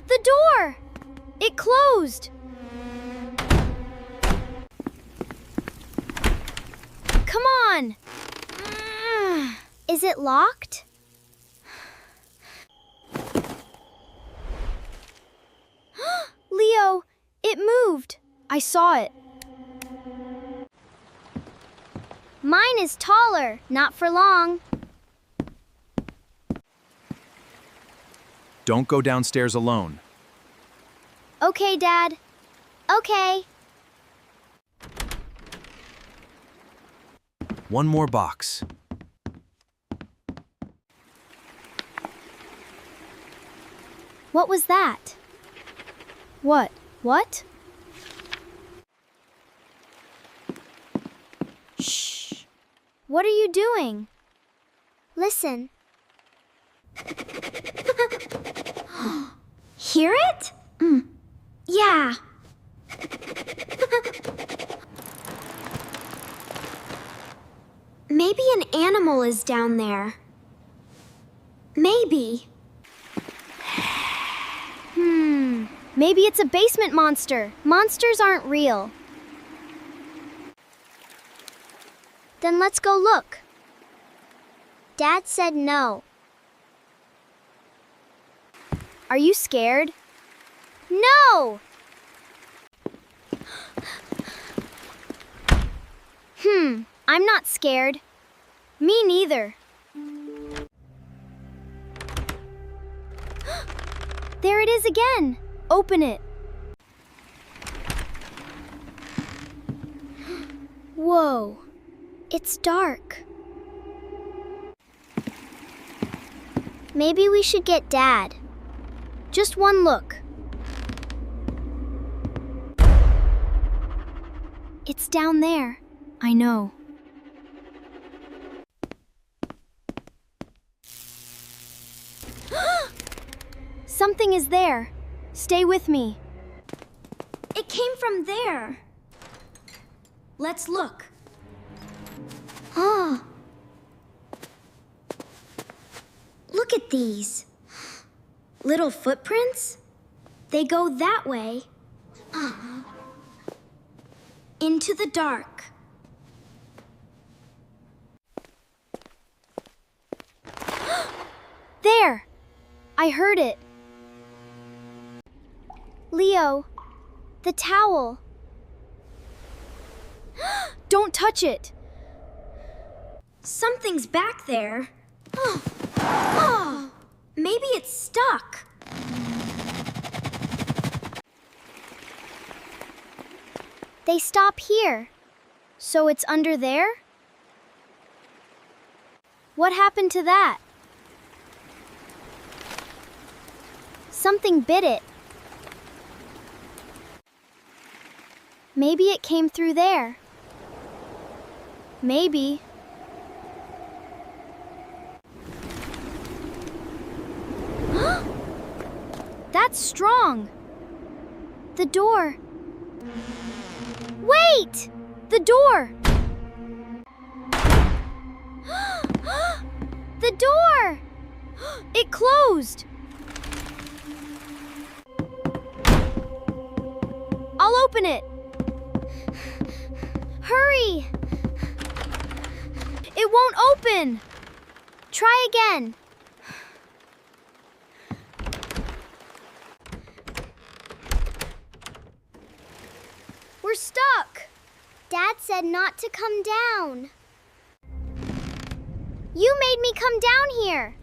The door! It closed! Come on! Is it locked? Leo, it moved. I saw it. Mine is taller, not for long. Don't go downstairs alone. Okay, Dad. Okay. One more box. What was that? What? What? Shh. What are you doing? Listen. Hear it? Yeah. Maybe an animal is down there. Maybe. Maybe it's a basement monster. Monsters aren't real. Then let's go look. Dad said no. Are you scared? No! I'm not scared. Me neither. There it is again. Open it. Whoa. It's dark. Maybe we should get Dad. Just one look. It's down there. I know. Something is there. Stay with me. It came from there. Let's look. Oh. Look at these. Little footprints? They go that way. Into the dark. There! I heard it. Leo, the towel. Don't touch it. Something's back there. Oh, maybe it's stuck. They stop here. So it's under there? What happened to that? Something bit it. Maybe it came through there. Maybe. That's strong. The door. Wait! The door! The door! It closed! I'll open it. Hurry! It won't open. Try again. We're stuck. Dad said not to come down. You made me come down here.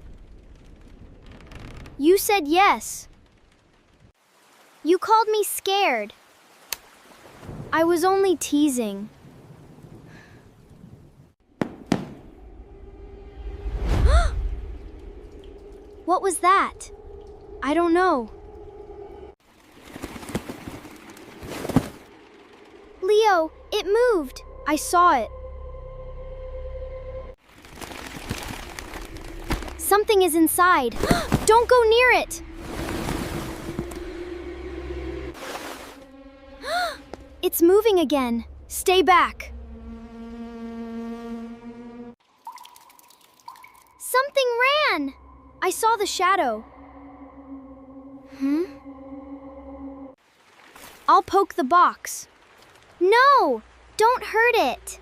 You said yes. You called me scared. I was only teasing. What was that? I don't know. Leo, it moved. I saw it. Something is inside. Don't go near it. It's moving again. Stay back. Something ran. I saw the shadow. I'll poke the box. No! Don't hurt it!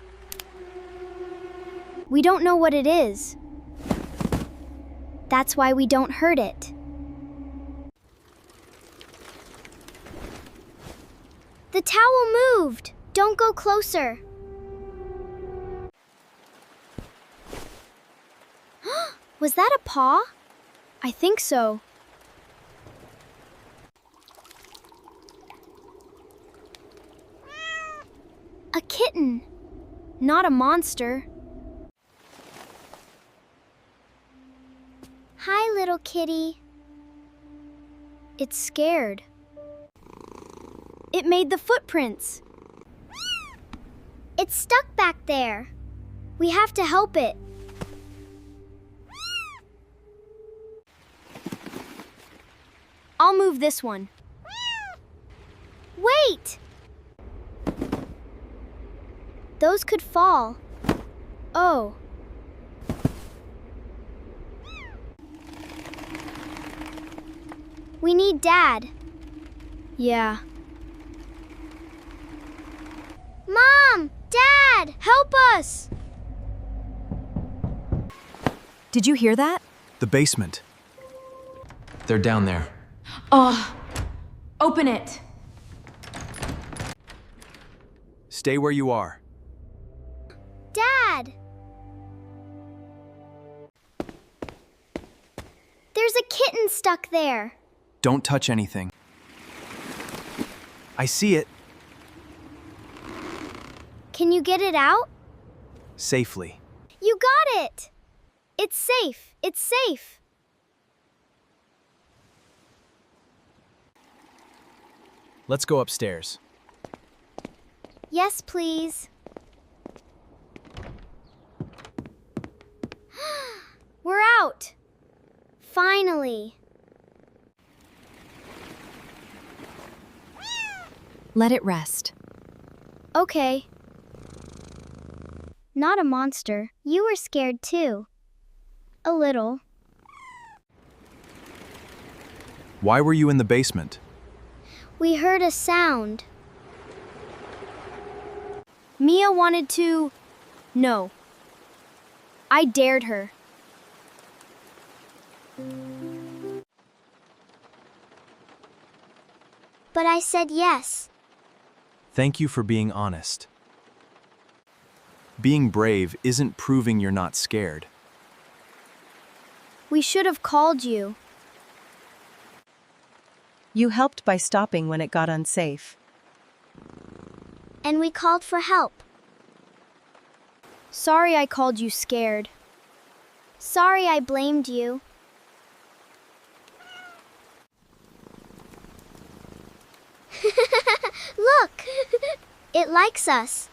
We don't know what it is. That's why we don't hurt it. The towel moved! Don't go closer. Was that a paw? I think so. A kitten. Not a monster. Hi, little kitty. It's scared. It made the footprints. It's stuck back there. We have to help it. I'll move this one. Wait! Those could fall. Oh. We need Dad. Yeah. Mom! Dad! Help us! Did you hear that? The basement. They're down there. Oh, open it. Stay where you are. Dad! There's a kitten stuck there. Don't touch anything. I see it. Can you get it out? Safely. You got it! It's safe. It's safe. Let's go upstairs. Yes, please. We're out. Finally. Let it rest. Okay. Not a monster. You were scared too. A little. Why were you in the basement? We heard a sound. Mia wanted to... No. I dared her. But I said yes. Thank you for being honest. Being brave isn't proving you're not scared. We should have called you. You helped by stopping when it got unsafe. And we called for help. Sorry I called you scared. Sorry I blamed you. Look! It likes us.